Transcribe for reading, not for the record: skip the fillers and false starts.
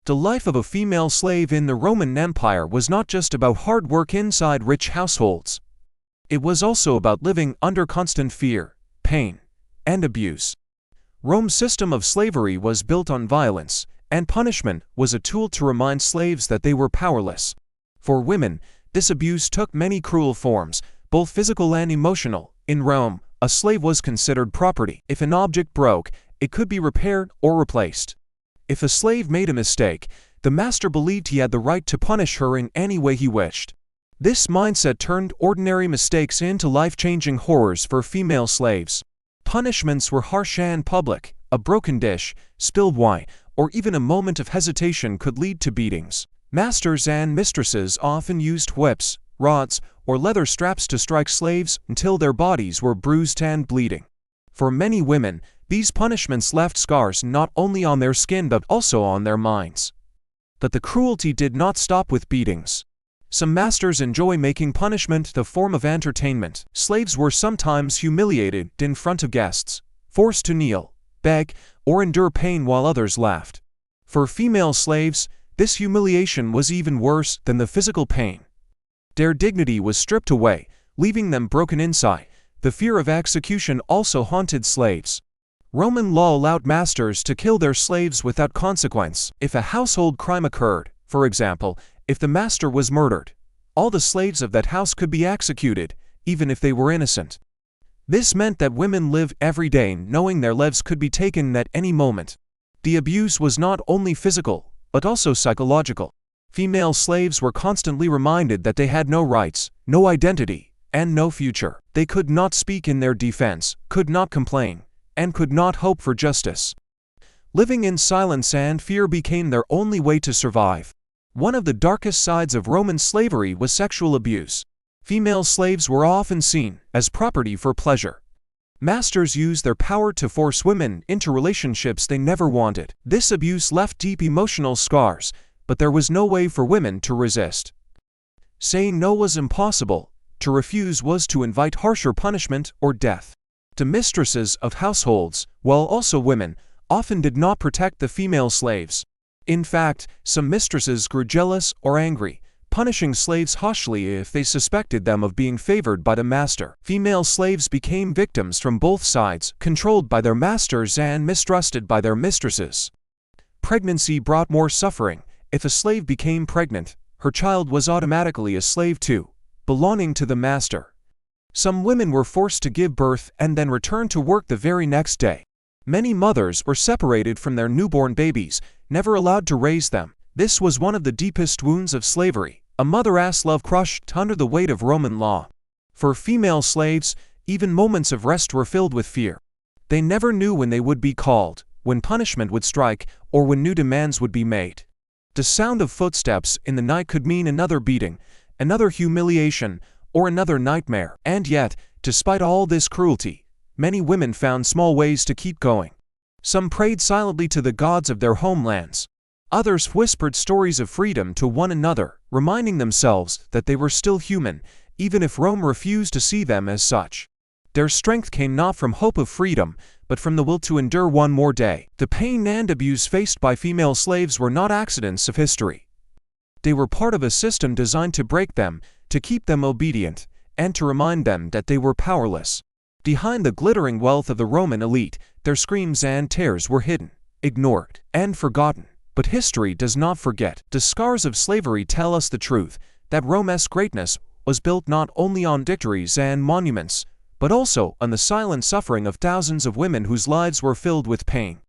The life of a female slave in the Roman Empire was not just about hard work inside rich households. It was also about living under constant fear, pain, and abuse. Rome's system of slavery was built on violence, and punishment was a tool to remind slaves that they were powerless. For women, this abuse took many cruel forms, both physical and emotional. In Rome, a slave was considered property. If an object broke, it could be repaired or replaced. If a slave made a mistake, the master believed he had the right to punish her in any way he wished. This mindset turned ordinary mistakes into life-changing horrors for female slaves. Punishments were harsh and public. A broken dish, spilled wine, or even a moment of hesitation could lead to beatings. Masters and mistresses often used whips, rods, or leather straps to strike slaves until their bodies were bruised and bleeding. For many women, these punishments left scars not only on their skin but also on their minds. But the cruelty did not stop with beatings. Some masters enjoy making punishment the form of entertainment. Slaves were sometimes humiliated in front of guests, forced to kneel, beg, or endure pain while others laughed. For female slaves, this humiliation was even worse than the physical pain. Their dignity was stripped away, leaving them broken inside. The fear of execution also haunted slaves. Roman law allowed masters to kill their slaves without consequence. If a household crime occurred, for example, if the master was murdered, all the slaves of that house could be executed, even if they were innocent. This meant that women lived every day knowing their lives could be taken at any moment. The abuse was not only physical, but also psychological. Female slaves were constantly reminded that they had no rights, no identity, and no future. They could not speak in their defense, could not complain, and could not hope for justice. Living in silence and fear became their only way to survive. One of the darkest sides of Roman slavery was sexual abuse. Female slaves were often seen as property for pleasure. Masters used their power to force women into relationships they never wanted. This abuse left deep emotional scars, but there was no way for women to resist. Saying no was impossible. To refuse was to invite harsher punishment or death. The mistresses of households, while also women, often did not protect the female slaves. In fact, some mistresses grew jealous or angry, punishing slaves harshly if they suspected them of being favored by the master. Female slaves became victims from both sides, controlled by their masters and mistrusted by their mistresses. Pregnancy brought more suffering. If a slave became pregnant, her child was automatically a slave too, belonging to the master. Some women were forced to give birth and then return to work the very next day. Many mothers were separated from their newborn babies, never allowed to raise them. This was one of the deepest wounds of slavery, a mother's love crushed under the weight of Roman law. For female slaves, even moments of rest were filled with fear. They never knew when they would be called, when punishment would strike, or when new demands would be made. The sound of footsteps in the night could mean another beating, another humiliation, or another nightmare. And yet, despite all this cruelty, many women found small ways to keep going. Some prayed silently to the gods of their homelands. Others whispered stories of freedom to one another, reminding themselves that they were still human, even if Rome refused to see them as such. Their strength came not from hope of freedom, but from the will to endure one more day. The pain and abuse faced by female slaves were not accidents of history. They were part of a system designed to break them, to keep them obedient, and to remind them that they were powerless. Behind the glittering wealth of the Roman elite, their screams and tears were hidden, ignored, and forgotten. But history does not forget. The scars of slavery tell us the truth, that Rome's greatness was built not only on victories and monuments, but also on the silent suffering of thousands of women whose lives were filled with pain.